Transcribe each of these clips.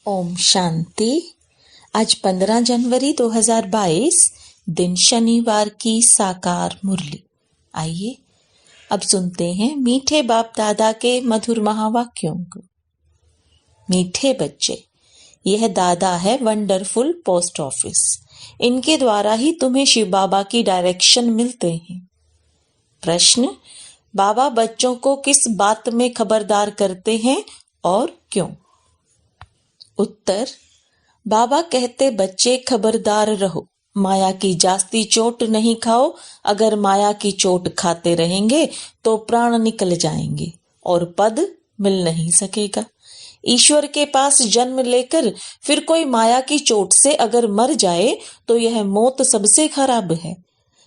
ओम शांति। आज 15 जनवरी 2022 दिन शनिवार की साकार मुरली। आइए अब सुनते हैं मीठे बाप दादा के मधुर महावाक्यों को। मीठे बच्चे, यह दादा है वंडरफुल पोस्ट ऑफिस। इनके द्वारा ही तुम्हें शिव बाबा की डायरेक्शन मिलते हैं। प्रश्न, बाबा बच्चों को किस बात में खबरदार करते हैं और क्यों? उत्तर, बाबा कहते बच्चे खबरदार रहो, माया की जास्ती चोट नहीं खाओ। अगर माया की चोट खाते रहेंगे तो प्राण निकल जाएंगे और पद मिल नहीं सकेगा। ईश्वर के पास जन्म लेकर फिर कोई माया की चोट से अगर मर जाए तो यह मौत सबसे खराब है।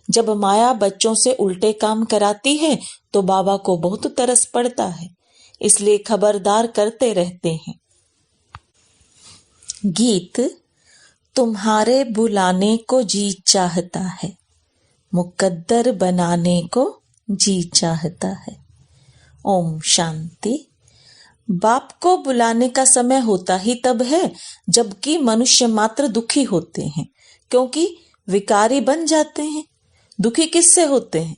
जब माया बच्चों से उल्टे काम कराती है तो बाबा को बहुत तरस पड़ता है, इसलिए खबरदार करते रहते हैं। गीत, तुम्हारे बुलाने को जी चाहता है, मुकद्दर बनाने को जी चाहता है। ओम शांति। बाप को बुलाने का समय होता ही तब है जबकि मनुष्य मात्र दुखी होते हैं, क्योंकि विकारी बन जाते हैं। दुखी किससे होते हैं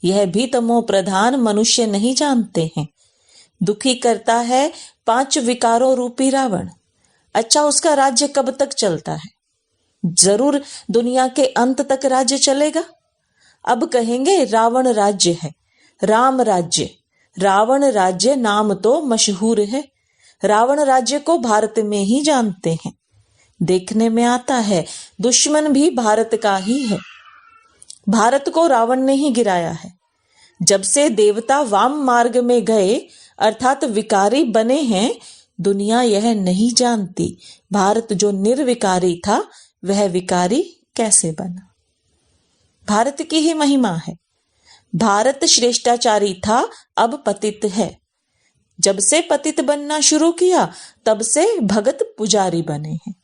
यह भी तमो प्रधान मनुष्य नहीं जानते हैं। दुखी करता है 5 विकारों रूपी रावण। अच्छा, उसका राज्य कब तक चलता है? जरूर दुनिया के अंत तक राज्य चलेगा। अब कहेंगे रावण राज्य है, राम राज्य। रावण राज्य नाम तो मशहूर है। रावण राज्य को भारत में ही जानते हैं। देखने में आता है दुश्मन भी भारत का ही है। भारत को रावण ने ही गिराया है। जब से देवता वाम मार्ग में गए अर्थात विकारी बने हैं, दुनिया यह नहीं जानती भारत जो निर्विकारी था वह विकारी कैसे बना। भारत की ही महिमा है। भारत श्रेष्ठाचारी था, अब पतित है। जब से पतित बनना शुरू किया तब से भगत पुजारी बने हैं।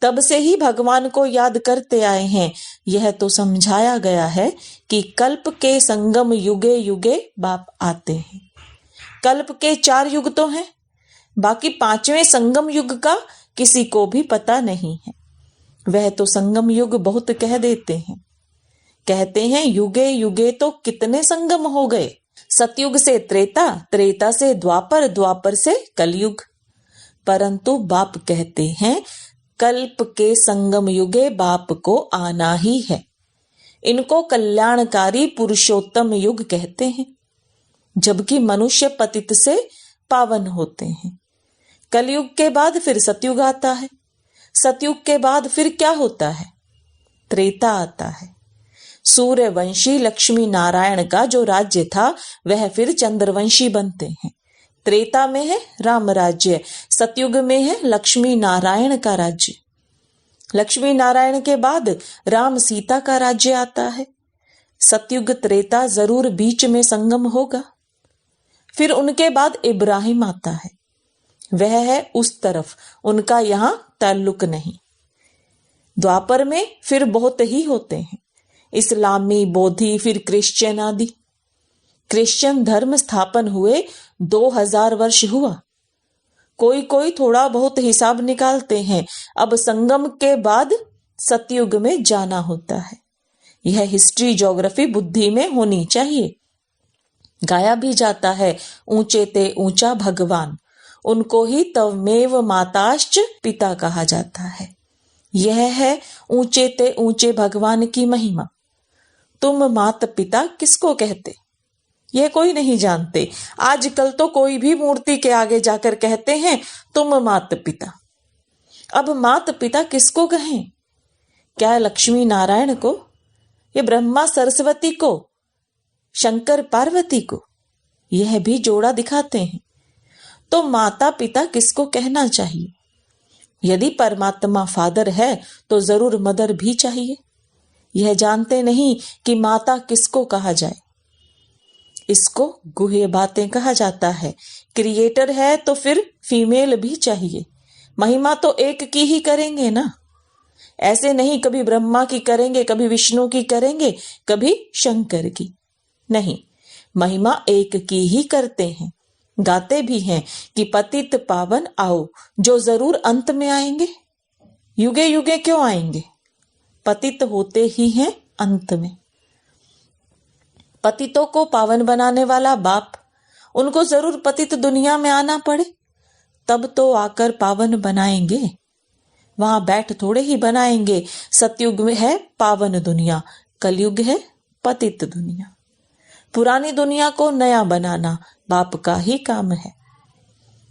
तब से ही भगवान को याद करते आए हैं। यह तो समझाया गया है कि कल्प के संगम युगे युगे बाप आते हैं। कल्प के 4 युग तो हैं, बाकी 5वें संगम युग का किसी को भी पता नहीं है। वह तो संगम युग बहुत कह देते हैं। कहते हैं युगे युगे तो कितने संगम हो गए। सतयुग से त्रेता, त्रेता से द्वापर, द्वापर से कलयुग। परंतु बाप कहते हैं कल्प के संगम युगे बाप को आना ही है। इनको कल्याणकारी पुरुषोत्तम युग कहते हैं, जबकि मनुष्य पतित से पावन होते हैं। कलयुग के बाद फिर सतयुग आता है। सतयुग के बाद फिर क्या होता है? त्रेता आता है। सूर्यवंशी लक्ष्मी नारायण का जो राज्य था वह फिर चंद्रवंशी बनते हैं। त्रेता में है राम राज्य, सतयुग में है लक्ष्मी नारायण का राज्य। लक्ष्मी नारायण के बाद राम सीता का राज्य आता है। सतयुग त्रेता जरूर बीच में संगम होगा। फिर उनके बाद इब्राहिम आता है। वह है उस तरफ, उनका यहां ताल्लुक नहीं। द्वापर में फिर बहुत ही होते हैं, इस्लामी, बोधी, फिर क्रिश्चियन आदि। क्रिश्चियन धर्म स्थापन हुए 2000 वर्ष हुआ। कोई कोई थोड़ा बहुत हिसाब निकालते हैं। अब संगम के बाद सतयुग में जाना होता है। यह हिस्ट्री ज्योग्राफी बुद्धि में होनी चाहिए। गाया भी जाता है ऊंचे ते ऊंचा भगवान, उनको ही तवमेव माताश्च पिता कहा जाता है। यह है ऊंचे ते ऊंचे भगवान की महिमा। तुम मात पिता किसको कहते यह कोई नहीं जानते। आजकल तो कोई भी मूर्ति के आगे जाकर कहते हैं तुम मात पिता। अब मात पिता किसको कहें? क्या लक्ष्मी नारायण को, ये ब्रह्मा सरस्वती को, शंकर पार्वती को? यह भी जोड़ा दिखाते हैं। तो माता पिता किसको कहना चाहिए? यदि परमात्मा फादर है तो जरूर मदर भी चाहिए। यह जानते नहीं कि माता किसको कहा जाए। इसको गुह्य बातें कहा जाता है। क्रिएटर है तो फिर फीमेल भी चाहिए। महिमा तो एक की ही करेंगे ना। ऐसे नहीं कभी ब्रह्मा की करेंगे, कभी विष्णु की करेंगे, कभी शंकर की। नहीं, महिमा एक की ही करते हैं। गाते भी हैं कि पतित पावन आओ, जो जरूर अंत में आएंगे। युगे युगे क्यों आएंगे? पतित होते ही हैं अंत में। पतितों को पावन बनाने वाला बाप, उनको जरूर पतित दुनिया में आना पड़े, तब तो आकर पावन बनाएंगे। वहां बैठ थोड़े ही बनाएंगे। सतयुग में है पावन दुनिया, कलयुग है पतित दुनिया। पुरानी दुनिया को नया बनाना बाप का ही काम है।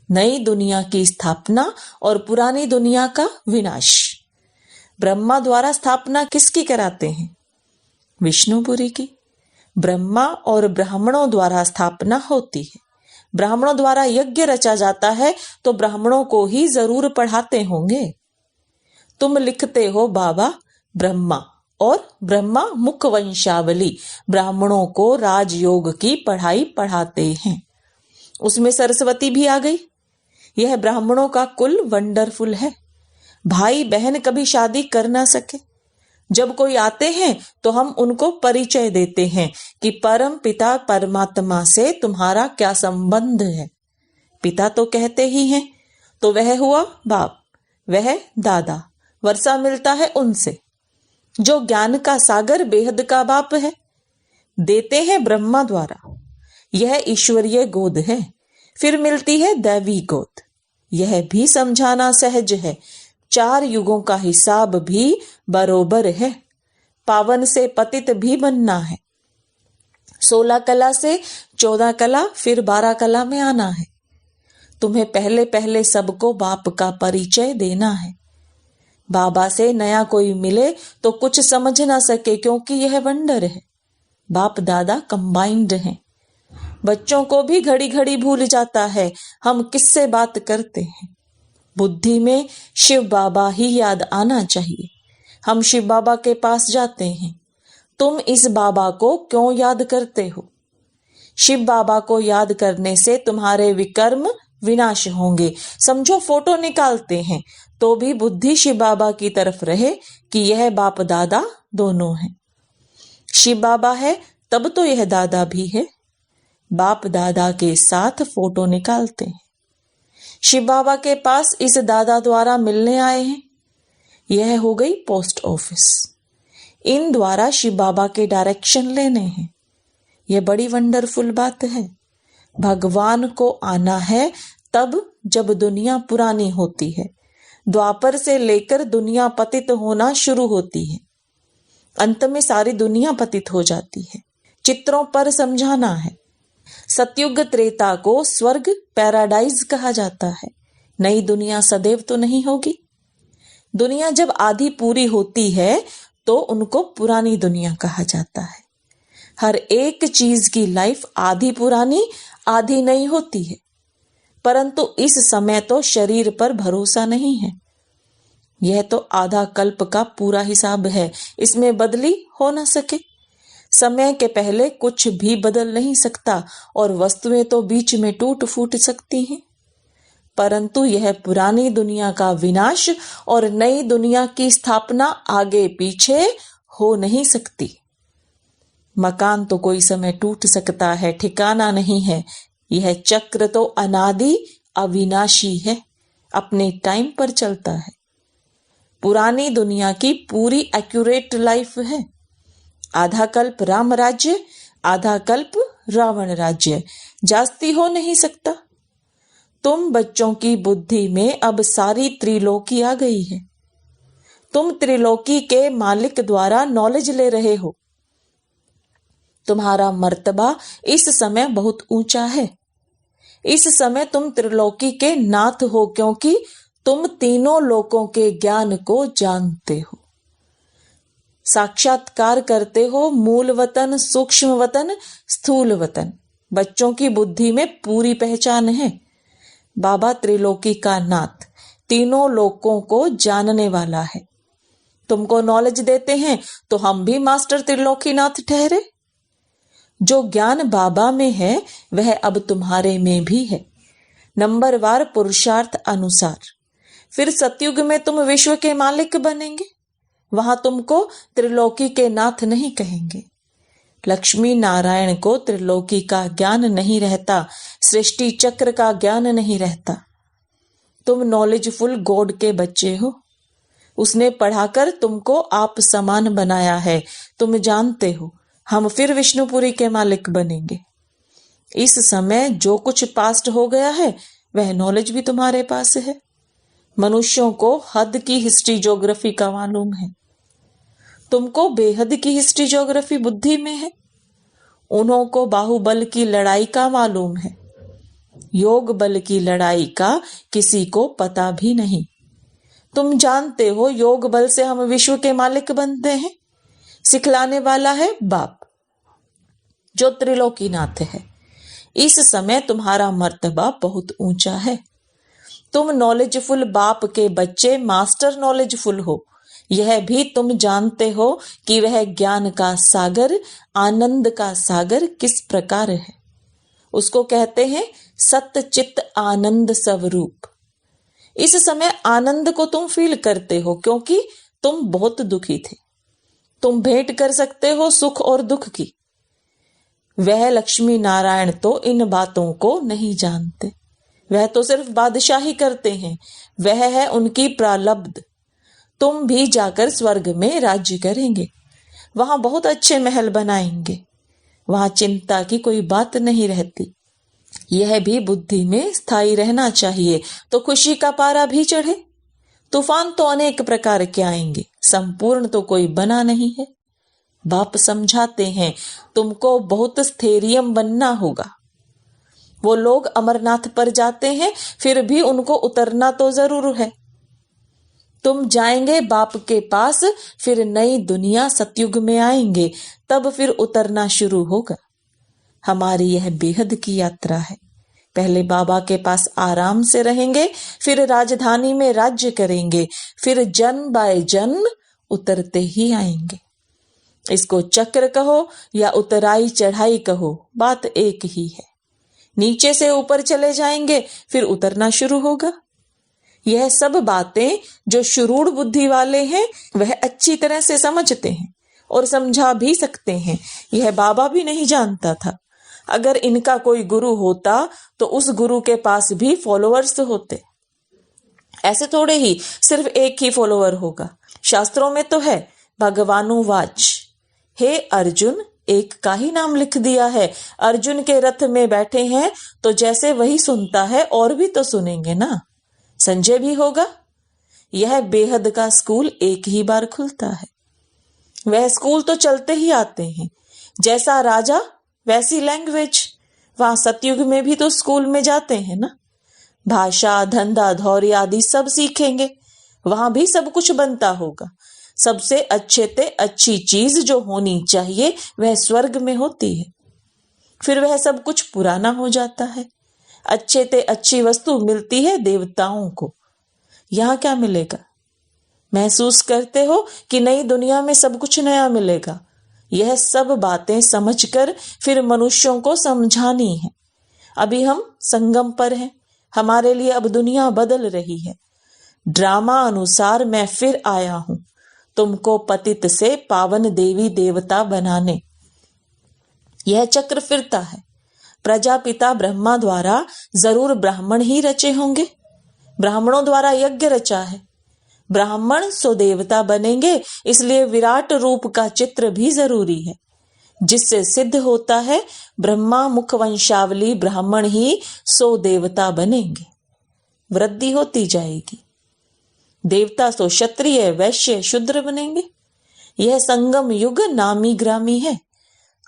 नई दुनिया की स्थापना और पुरानी दुनिया का विनाश। ब्रह्मा द्वारा स्थापना किसकी कराते हैं? विष्णुपुरी की। ब्रह्मा और ब्राह्मणों द्वारा स्थापना होती है। ब्राह्मणों द्वारा यज्ञ रचा जाता है तो ब्राह्मणों को ही जरूर पढ़ाते होंगे। तुम लिखते हो बाबा ब्रह्मा, और ब्रह्मा मुख वंशावली ब्राह्मणों को राजयोग की पढ़ाई पढ़ाते हैं। उसमें सरस्वती भी आ गई। यह ब्राह्मणों का कुल वंडरफुल है। भाई बहन कभी शादी कर ना सके, जब कोई आते हैं तो हम उनको परिचय देते हैं कि परम पिता परमात्मा से तुम्हारा क्या संबंध है। पिता तो कहते ही हैं, तो वह हुआ बाप, वह दादा, वर्षा मिलता है उनसे। जो ज्ञान का सागर बेहद का बाप है, देते हैं ब्रह्मा द्वारा। यह ईश्वरीय गोद है। फिर मिलती है दैवी गोद। यह भी समझाना सहज है। 4 युगों का हिसाब भी बरोबर है। पावन से पतित भी बनना है। 16 कला से 14 कला, फिर 12 कला में आना है। तुम्हें पहले पहले सबको बाप का परिचय देना है। बाबा से नया कोई मिले तो कुछ समझ ना सके, क्योंकि यह वंडर है। बाप दादा कंबाइंड हैं। बच्चों को भी घड़ी घड़ी भूल जाता है हम किससे बात करते हैं। बुद्धि में शिव बाबा ही याद आना चाहिए। हम शिव बाबा के पास जाते हैं। तुम इस बाबा को क्यों याद करते हो? शिव बाबा को याद करने से तुम्हारे विकर्म विनाश होंगे। समझो फोटो निकालते हैं तो भी बुद्धि शिव बाबा की तरफ रहे कि यह बाप दादा दोनों हैं। शिव बाबा है तब तो यह दादा भी है। बाप दादा के साथ फोटो निकालते हैं। शिव बाबा के पास इस दादा द्वारा मिलने आए हैं। यह हो गई पोस्ट ऑफिस। इन द्वारा शिव बाबा के डायरेक्शन लेने हैं। यह बड़ी वंडरफुल बात है। भगवान को आना है तब जब दुनिया पुरानी होती है। द्वापर से लेकर दुनिया पतित होना शुरू होती है। अंत में सारी दुनिया पतित हो जाती है। चित्रों पर समझाना है। सतयुग त्रेता को स्वर्ग पैराडाइज कहा जाता है। नई दुनिया सदैव तो नहीं होगी। दुनिया जब आधी पूरी होती है तो उनको पुरानी दुनिया कहा जाता है। हर एक चीज की लाइफ आधी पुरानी आधी नई होती है, परंतु इस समय तो शरीर पर भरोसा नहीं है। यह तो आधा कल्प का पूरा हिसाब है। इसमें बदली हो ना सके। समय के पहले कुछ भी बदल नहीं सकता और वस्तुएं तो बीच में टूट फूट सकती हैं, परंतु यह पुरानी दुनिया का विनाश और नई दुनिया की स्थापना आगे पीछे हो नहीं सकती। मकान तो कोई समय टूट सकता है, ठिकाना नहीं है। यह चक्र तो अनादि अविनाशी है, अपने टाइम पर चलता है। पुरानी दुनिया की पूरी एक्यूरेट लाइफ है। आधा कल्प राम राज्य, आधा कल्प रावण राज्य, जास्ती हो नहीं सकता। तुम बच्चों की बुद्धि में अब सारी त्रिलोकी आ गई है। तुम त्रिलोकी के मालिक द्वारा नॉलेज ले रहे हो। तुम्हारा मर्तबा इस समय बहुत ऊंचा है। इस समय तुम त्रिलोकी के नाथ हो, क्योंकि तुम तीनों लोकों के ज्ञान को जानते हो। साक्षात्कार करते हो मूल वतन, सूक्ष्म वतन, स्थूल वतन। बच्चों की बुद्धि में पूरी पहचान है। बाबा त्रिलोकी का नाथ, तीनों लोकों को जानने वाला है। तुमको नॉलेज देते हैं तो हम भी मास्टर त्रिलोकीनाथ ठहरे। जो ज्ञान बाबा में है वह अब तुम्हारे में भी है, नंबरवार पुरुषार्थ अनुसार। फिर सतयुग में तुम विश्व के मालिक बनेंगे। वहां तुमको त्रिलोकी के नाथ नहीं कहेंगे। लक्ष्मी नारायण को त्रिलोकी का ज्ञान नहीं रहता, सृष्टि चक्र का ज्ञान नहीं रहता। तुम नॉलेजफुल गॉड के बच्चे हो। उसने पढ़ाकर तुमको आप समान बनाया है। तुम जानते हो हम फिर विष्णुपुरी के मालिक बनेंगे। इस समय जो कुछ पास्ट हो गया है वह नॉलेज भी तुम्हारे पास है। मनुष्यों को हद की हिस्ट्री ज्योग्राफी का मालूम है, तुमको बेहद की हिस्ट्री ज्योग्राफी बुद्धि में है। उन्हों को बाहुबल की लड़ाई का मालूम है, योग बल की लड़ाई का किसी को पता भी नहीं। तुम जानते हो योग बल से हम विश्व के मालिक बनते हैं। सिखलाने वाला है बाप जो त्रिलोकीनाथ है। इस समय तुम्हारा मर्तबा बहुत ऊंचा है। तुम नॉलेजफुल बाप के बच्चे मास्टर नॉलेजफुल हो। यह भी तुम जानते हो कि वह ज्ञान का सागर, आनंद का सागर किस प्रकार है। उसको कहते हैं सत्य चित्त आनंद स्वरूप। इस समय आनंद को तुम फील करते हो क्योंकि तुम बहुत दुखी थे। तुम भेंट कर सकते हो सुख और दुख की। वह लक्ष्मी नारायण तो इन बातों को नहीं जानते। वह तो सिर्फ बादशाही करते हैं। वह है उनकी प्रारब्ध। तुम भी जाकर स्वर्ग में राज्य करेंगे। वहां बहुत अच्छे महल बनाएंगे। वहां चिंता की कोई बात नहीं रहती। यह भी बुद्धि में स्थायी रहना चाहिए तो खुशी का पारा भी चढ़े। तूफान तो अनेक प्रकार के आएंगे, संपूर्ण तो कोई बना नहीं है। बाप समझाते हैं तुमको बहुत स्थैर्यम बनना होगा। वो लोग अमरनाथ पर जाते हैं फिर भी उनको उतरना तो जरूर है। तुम जाएंगे बाप के पास, फिर नई दुनिया सतयुग में आएंगे, तब फिर उतरना शुरू होगा। हमारी यह बेहद की यात्रा है। पहले बाबा के पास आराम से रहेंगे, फिर राजधानी में राज्य करेंगे, फिर जन बाय जन उतरते ही आएंगे। इसको चक्र कहो या उतराई चढ़ाई कहो, बात एक ही है। नीचे से ऊपर चले जाएंगे फिर उतरना शुरू होगा। यह सब बातें जो शुरूढ़ बुद्धि वाले हैं वह अच्छी तरह से समझते हैं और समझा भी सकते हैं। यह बाबा भी नहीं जानता था। अगर इनका कोई गुरु होता तो उस गुरु के पास भी फॉलोअर्स होते। ऐसे थोड़े ही सिर्फ एक ही फॉलोअर होगा। शास्त्रों में तो है भगवानुवाच, हे अर्जुन, एक का ही नाम लिख दिया है। अर्जुन के रथ में बैठे हैं तो जैसे वही सुनता है और भी तो सुनेंगे ना। संजय भी होगा। यह बेहद का स्कूल एक ही बार खुलता है। वह स्कूल तो चलते ही आते हैं। जैसा राजा वैसी लैंग्वेज। वहां सतयुग में भी तो स्कूल में जाते हैं ना। भाषा, धंधा, धौर्य आदि सब सीखेंगे। वहां भी सब कुछ बनता होगा। सबसे अच्छे ते अच्छी चीज जो होनी चाहिए वह स्वर्ग में होती है। फिर वह सब कुछ पुराना हो जाता है। अच्छे ते अच्छी वस्तु मिलती है देवताओं को। यहाँ क्या मिलेगा? महसूस करते हो कि नई दुनिया में सब कुछ नया मिलेगा। यह सब बातें समझकर फिर मनुष्यों को समझानी है। अभी हम संगम पर हैं। हमारे लिए अब दुनिया बदल रही है। ड्रामा अनुसार मैं फिर आया हूं तुमको पतित से पावन देवी देवता बनाने। यह चक्र फिरता है। प्रजापिता ब्रह्मा द्वारा जरूर ब्राह्मण ही रचे होंगे। ब्राह्मणों द्वारा यज्ञ रचा है। ब्राह्मण सो देवता बनेंगे, इसलिए विराट रूप का चित्र भी जरूरी है, जिससे सिद्ध होता है ब्रह्मा मुख वंशावली ब्राह्मण ही सो देवता बनेंगे। वृद्धि होती जाएगी। देवता सो क्षत्रिय, वैश्य, शूद्र बनेंगे। यह संगम युग नामी ग्रामी है।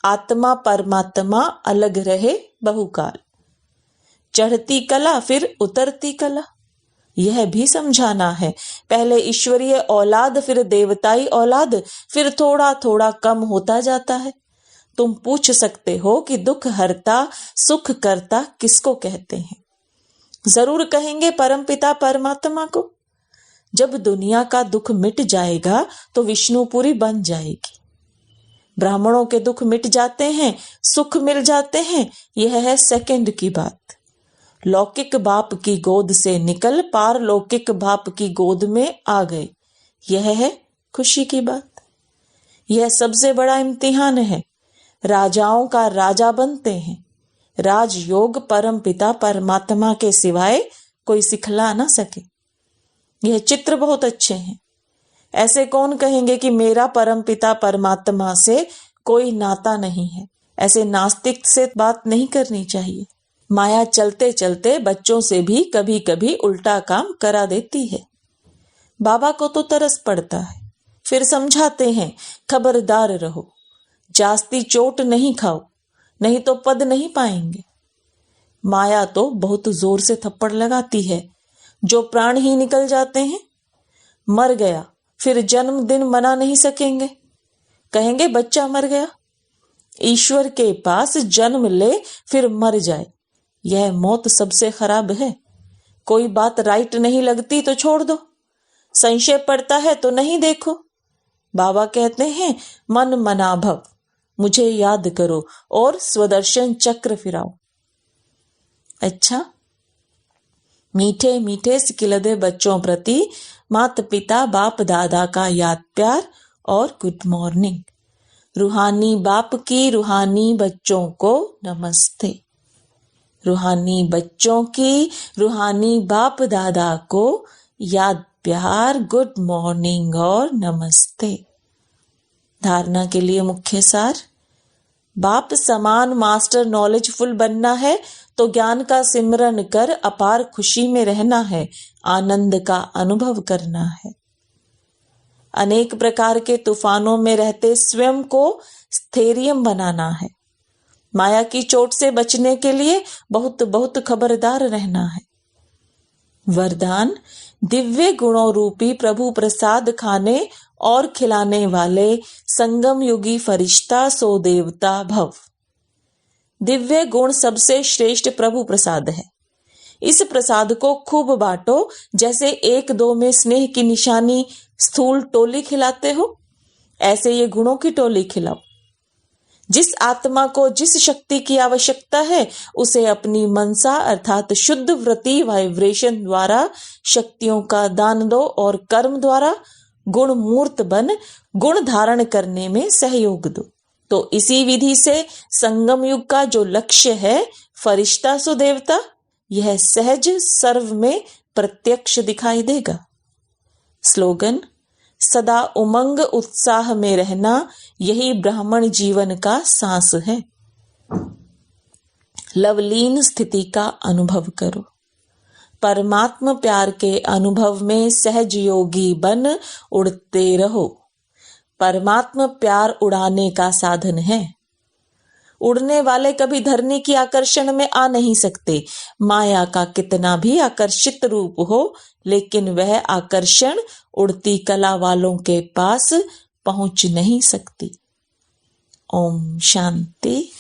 आत्मा परमात्मा अलग रहे बहुकाल। चढ़ती कला फिर उतरती कला, यह भी समझाना है। पहले ईश्वरीय औलाद, फिर देवताई औलाद, फिर थोड़ा थोड़ा कम होता जाता है। तुम पूछ सकते हो कि दुख हरता सुख करता किसको कहते हैं? जरूर कहेंगे परमपिता परमात्मा को। जब दुनिया का दुख मिट जाएगा तो विष्णुपुरी बन जाएगी। ब्राह्मणों के दुख मिट जाते हैं, सुख मिल जाते हैं, यह है सेकंड की बात। लौकिक बाप की गोद से निकल पारलौकिक बाप की गोद में आ गए, यह है खुशी की बात। यह सबसे बड़ा इम्तिहान है। राजाओं का राजा बनते हैं, राजयोग परम पिता परमात्मा के सिवाय कोई सिखला ना सके। यह चित्र बहुत अच्छे हैं। ऐसे कौन कहेंगे कि मेरा परम पिता परमात्मा से कोई नाता नहीं है। ऐसे नास्तिक से बात नहीं करनी चाहिए। माया चलते चलते बच्चों से भी कभी कभी उल्टा काम करा देती है। बाबा को तो तरस पड़ता है, फिर समझाते हैं, खबरदार रहो, जास्ती चोट नहीं खाओ, नहीं तो पद नहीं पाएंगे। माया तो बहुत जोर से थप्पड़ लगाती है, जो प्राण ही निकल जाते हैं। मर गया फिर जन्मदिन मना नहीं सकेंगे, कहेंगे बच्चा मर गया। ईश्वर के पास जन्म ले फिर मर जाए, यह मौत सबसे खराब है। कोई बात राइट नहीं लगती तो छोड़ दो, संशय पड़ता है तो नहीं देखो। बाबा कहते हैं, मन मना भव, मुझे याद करो और स्वदर्शन चक्र फिराओ। अच्छा, मीठे मीठे सिकिलदे बच्चों प्रति माता पिता बाप दादा का याद प्यार और गुड मॉर्निंग। रूहानी बाप की रूहानी बच्चों को नमस्ते। रूहानी बच्चों की रूहानी बाप दादा को याद प्यार, गुड मॉर्निंग और नमस्ते। धारणा के लिए मुख्य सार। बाप समान मास्टर नॉलेजफुल बनना है तो ज्ञान का सिमरन कर अपार खुशी में रहना है, आनंद का अनुभव करना है। अनेक प्रकार के तूफानों में रहते स्वयं को स्थैर्य बनाना है। माया की चोट से बचने के लिए बहुत बहुत खबरदार रहना है। वरदान, दिव्य गुणों रूपी प्रभु प्रसाद खाने और खिलाने वाले संगम युगी फरिश्ता सो देवता भव। दिव्य गुण सबसे श्रेष्ठ प्रभु प्रसाद है। इस प्रसाद को खूब बांटो, जैसे एक दो में स्नेह की निशानी स्थूल टोली खिलाते हो, ऐसे ये गुणों की टोली खिलाओ। जिस आत्मा को जिस शक्ति की आवश्यकता है उसे अपनी मनसा अर्थात शुद्ध वृत्ति वाइब्रेशन द्वारा शक्तियों का दान दो और कर्म द्वारा गुण मूर्त बन गुण धारण करने में सहयोग दो। तो इसी विधि से संगम युग का जो लक्ष्य है फरिश्ता सो देवता, यह सहज सर्व में प्रत्यक्ष दिखाई देगा। स्लोगन, सदा उमंग उत्साह में रहना, यही ब्राह्मण जीवन का सांस है। लवलीन स्थिति का अनुभव करो। परमात्म प्यार के अनुभव में सहज योगी बन उड़ते रहो। परमात्म प्यार उड़ाने का साधन है। उड़ने वाले कभी धरनी की आकर्षण में आ नहीं सकते। माया का कितना भी आकर्षित रूप हो, लेकिन वह आकर्षण उड़ती कला वालों के पास पहुंच नहीं सकती। ओम शांति।